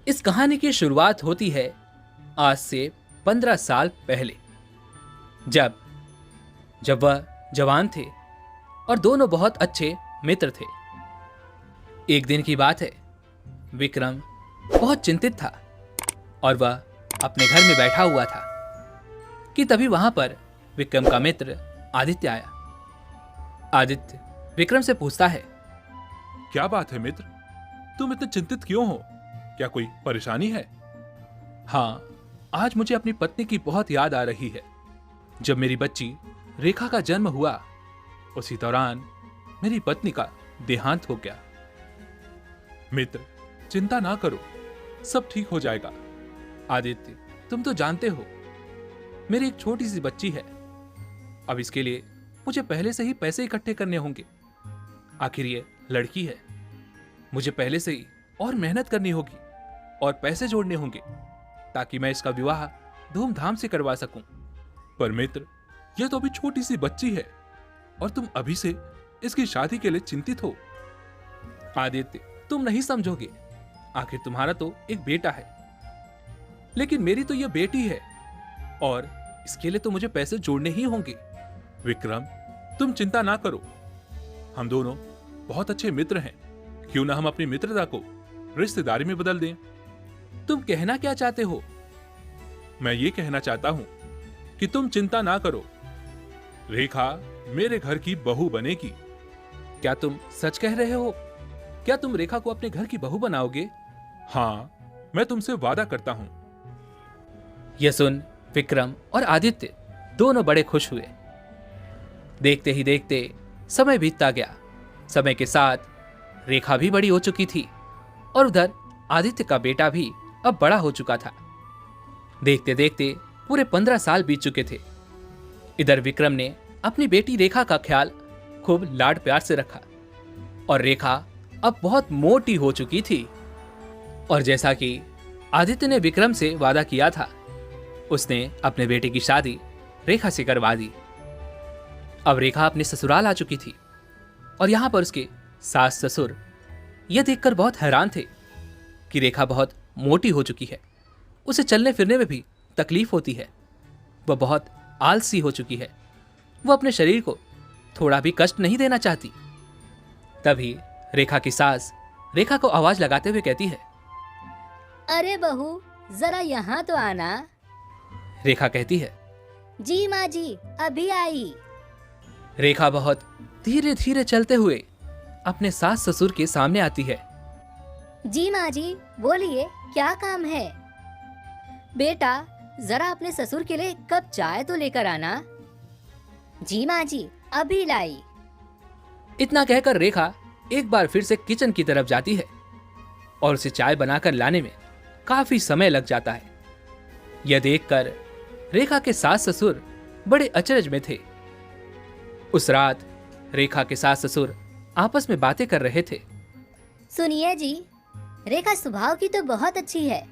इस कहानी की शुरुआत होती है आज से 15 साल पहले, जब जब वह जवान थे और दोनों बहुत अच्छे मित्र थे। एक दिन की बात है, विक्रम बहुत चिंतित था और वह अपने घर में बैठा हुआ था कि तभी वहां पर विक्रम का मित्र आदित्य आया। आदित्य विक्रम से पूछता है, क्या बात है मित्र, तुम इतने चिंतित क्यों हो? क्या कोई परेशानी है? हाँ, आज मुझे अपनी पत्नी की बहुत याद आ रही है। जब मेरी बच्ची रेखा का जन्म हुआ, उसी दौरान मेरी पत्नी का देहांत हो गया। मित्र, चिंता ना करो, सब ठीक हो जाएगा। आदित्य, तुम तो जानते हो मेरी एक छोटी सी बच्ची है। अब इसके लिए मुझे पहले से ही पैसे इकट्ठे करने होंगे। आखिर ये लड़की है, मुझे पहले से ही और मेहनत करनी होगी और पैसे जोड़ने होंगे ताकि मैं इसका विवाह धूमधाम से करवा सकूं। पर मित्र, यह तो अभी छोटी सी बच्ची है और तुम अभी से इसकी शादी के लिए चिंतित हो। आदित्य, तुम नहीं समझोगे। आखिर तुम्हारा तो एक बेटा है, लेकिन मेरी तो यह बेटी है और इसके लिए तो मुझे पैसे जोड़ने ही होंगे। विक्रम, तुम चिंता ना करो, हम दोनों बहुत अच्छे मित्र हैं। क्यों ना हम अपनी मित्रता को रिश्तेदारी में बदल दें। तुम कहना क्या चाहते हो? मैं ये कहना चाहता हूं कि तुम चिंता ना करो, रेखा मेरे घर की बहू बनेगी। क्या तुम सच कह रहे हो? क्या तुम रेखा को अपने घर की बहू बनाओगे? हाँ, मैं तुमसे वादा करता हूं। यह सुन विक्रम और आदित्य दोनों बड़े खुश हुए। देखते ही देखते समय बीतता गया। समय के साथ रेखा भी बड़ी हो चुकी थी और उधर आदित्य का बेटा भी अब बड़ा हो चुका था। देखते देखते पूरे 15 साल बीत चुके थे। इधर विक्रम ने अपनी बेटी रेखा का ख्याल खूब लाड प्यार से रखा और रेखा अब बहुत मोटी हो चुकी थी। और जैसा कि आदित्य ने विक्रम से वादा किया था, उसने अपने बेटे की शादी रेखा से करवा दी। अब रेखा अपने ससुराल आ चुकी थी और यहां पर उसके सास ससुर यह देखकर बहुत हैरान थे कि रेखा बहुत मोटी हो चुकी है। उसे चलने फिरने में भी तकलीफ होती है। वह बहुत आलसी हो चुकी है। वह अपने शरीर को थोड़ा भी कष्ट नहीं देना चाहती। तभी रेखा की सास रेखा को आवाज लगाते हुए कहती है, अरे बहू, जरा यहाँ तो आना। रेखा कहती है, जी माँ जी, अभी आई। रेखा बहुत धीरे धीरे चलते हुए अपने सास ससुर के सामने आती है। जी माँ जी, बोलिए, क्या काम है? बेटा, जरा अपने ससुर के लिए कप चाय तो लेकर आना। जी माँ जी, अभी लाई। इतना कहकर रेखा एक बार फिर से किचन की तरफ जाती है और उसे चाय बनाकर लाने में काफी समय लग जाता है। यह देखकर रेखा के सास ससुर बड़े अचरज में थे। उस रात रेखा के सास ससुर आपस में बातें कर रहे थे। सुनिए जी, रेखा स्वभाव की तो बहुत अच्छी है,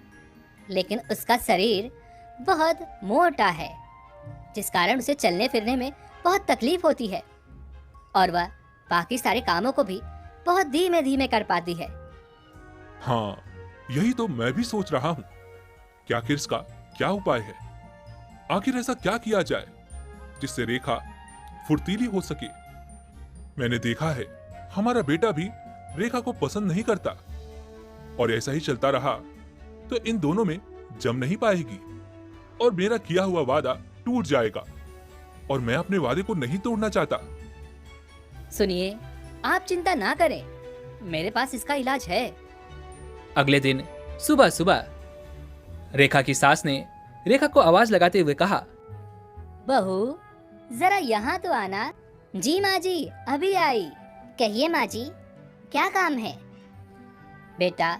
लेकिन उसका शरीर बहुत मोटा है, जिस कारण उसे चलने फिरने में बहुत तकलीफ होती है और वह बाकी सारे कामों को भी बहुत धीमे धीमे कर पाती है। हाँ, यही तो मैं भी सोच रहा हूँ कि आखिर इसका क्या उपाय है। आखिर ऐसा क्या किया जाए जिससे रेखा फुर्तीली हो सके। मैंने देखा है हमारा बेटा भी रेखा को पसंद नहीं करता और ऐसा ही चलता रहा तो इन दोनों में जम नहीं पाएगी और मेरा किया हुआ वादा टूट जाएगा और मैं अपने वादे को नहीं तोड़ना चाहता। सुनिए, आप चिंता ना करें, मेरे पास इसका इलाज है। अगले दिन सुबह सुबह रेखा की सास ने रेखा को आवाज लगाते हुए कहा, बहू, जरा यहाँ तो आना। जी माँ जी, अभी आई। कहिए माँ जी, क्या काम है? बेटा,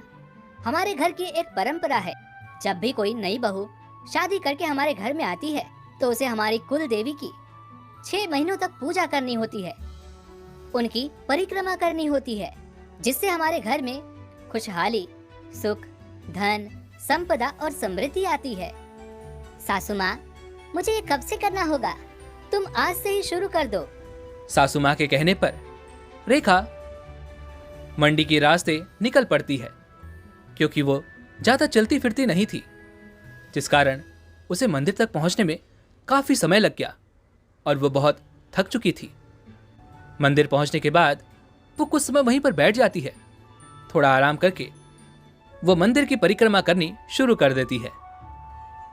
हमारे घर की एक परंपरा है, जब भी कोई नई बहू शादी करके हमारे घर में आती है तो उसे हमारी कुल देवी की 6 महीनों तक पूजा करनी होती है, उनकी परिक्रमा करनी होती है, जिससे हमारे घर में खुशहाली, सुख, धन, संपदा और समृद्धि आती है। सासू माँ, मुझे ये कब से करना होगा? तुम आज से ही शुरू कर दो। सासू माँ के कहने पर रेखा मंडी के रास्ते निकल पड़ती है, क्योंकि वो ज्यादा चलती फिरती नहीं थी, जिस कारण उसे मंदिर तक पहुंचने में काफी समय लग गया और वो बहुत थक चुकी थी। मंदिर पहुंचने के बाद वो कुछ समय वहीं पर बैठ जाती है। थोड़ा आराम करके वो मंदिर की परिक्रमा करनी शुरू कर देती है।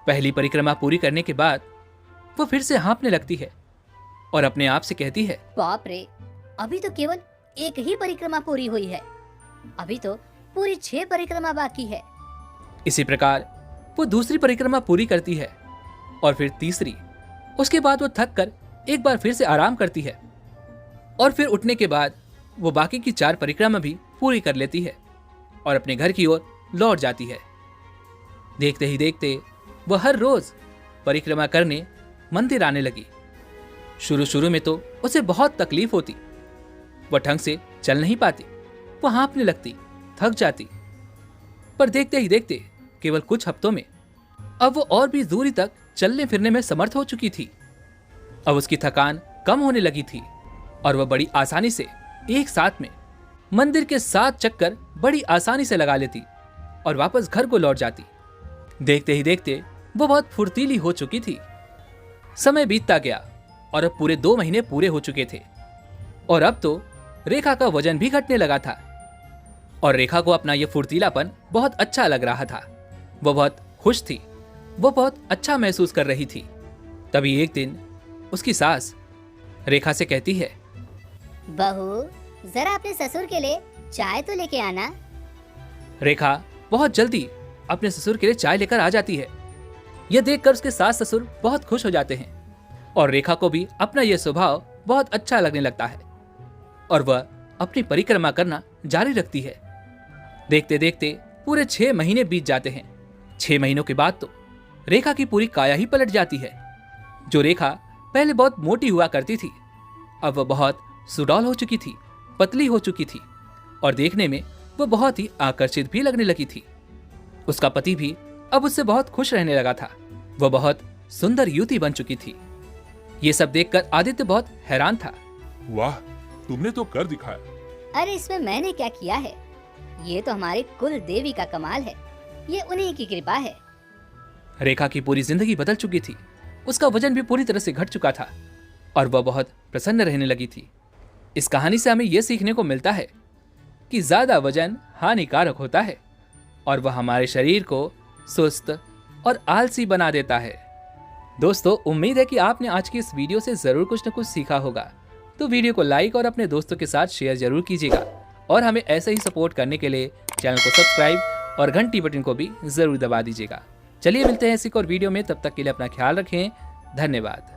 पहली परिक्रमा पूरी करने के बाद वो फिर से हाँफने लगती है और अपने आप से कहती है, बाप रे, अभी तो केवल एक ही परिक्रमा पूरी हुई है, अभी तो पूरी 6 परिक्रमा बाकी है। इसी प्रकार वो दूसरी परिक्रमा पूरी करती है और फिर तीसरी। उसके बाद वो थक कर एक बार फिर से आराम करती है और फिर उठने के बाद वो बाकी की 4 परिक्रमा भी पूरी कर लेती है और अपने घर की ओर लौट जाती है। देखते ही देखते वह हर रोज परिक्रमा करने मंदिर आने लगी। शुरू शुरू में तो उसे बहुत तकलीफ होती, वह ढंग से चल नहीं पाती, वह हाँफने लगती, थक जाती। पर देखते ही देखते केवल कुछ हफ्तों में अब वो और भी दूरी तक चलने फिरने में समर्थ हो चुकी थी। अब उसकी थकान कम होने लगी थी और वह बड़ी आसानी से एक साथ में मंदिर के 7 चक्कर बड़ी आसानी से लगा लेती और वापस घर को लौट जाती। देखते ही देखते वो बहुत फुर्तीली हो चुकी थी। समय बीतता गया और अब पूरे 2 महीने पूरे हो चुके थे और अब तो रेखा का वजन भी घटने लगा था और रेखा को अपना यह फुर्तीलापन बहुत अच्छा लग रहा था। वो बहुत खुश थी, वो बहुत अच्छा महसूस कर रही थी। तभी एक दिन उसकी सास रेखा से कहती है, बहू, जरा अपने ससुर के लिए चाय तो लेके आना। रेखा बहुत जल्दी अपने ससुर के लिए चाय लेकर आ जाती है। यह देखकर उसके सास ससुर बहुत खुश हो जाते हैं और रेखा को भी अपना यह स्वभाव बहुत अच्छा लगने लगता है और वह अपनी परिक्रमा करना जारी रखती है। देखते देखते पूरे 6 महीने बीत जाते हैं। 6 महीनों के बाद तो रेखा की पूरी काया ही पलट जाती है। जो रेखा पहले बहुत मोटी हुआ करती थी, अब वह बहुत सुडौल हो चुकी थी, पतली हो चुकी थी और देखने में वह बहुत ही आकर्षित भी लगने लगी थी। उसका पति भी अब उससे बहुत खुश रहने लगा था। वह बहुत सुंदर युवती बन चुकी थी। ये सब देखकर आदित्य बहुत हैरान था। वाह, तुमने तो कर दिखाया। अरे इसमें मैंने क्या किया है, ये तो हमारी कुल देवी का कमाल है, ये उन्हीं की कृपा है। रेखा की पूरी जिंदगी बदल चुकी थी, उसका वजन भी पूरी तरह से घट चुका था और वह बहुत प्रसन्न रहने लगी थी। इस कहानी से हमें यह सीखने को मिलता है कि ज्यादा वजन हानिकारक होता है और वह हमारे शरीर को सुस्त और आलसी बना देता है। दोस्तों, उम्मीद है कि आपने आज की इस वीडियो से जरूर कुछ न कुछ सीखा होगा। तो वीडियो को लाइक और अपने दोस्तों के साथ शेयर जरूर कीजिएगा और हमें ऐसे ही सपोर्ट करने के लिए चैनल को सब्सक्राइब और घंटी बटन को भी जरूर दबा दीजिएगा। चलिए मिलते हैं इसी एक और वीडियो में, तब तक के लिए अपना ख्याल रखें। धन्यवाद।